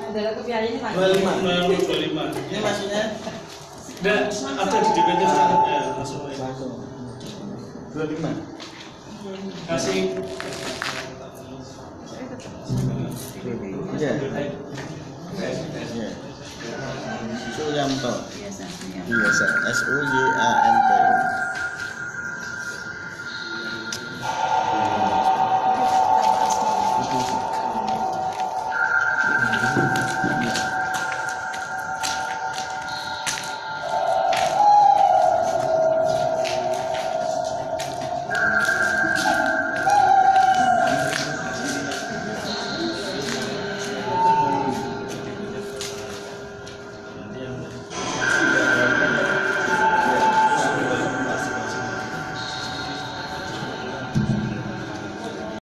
Adalah kepiarannya Pak. 25. Ini maksudnya? Enggak, ada di DPT sekarang ya, langsung. 25. Kasih. Iya. Iya. Suyanto. Biasa. SUYANTO.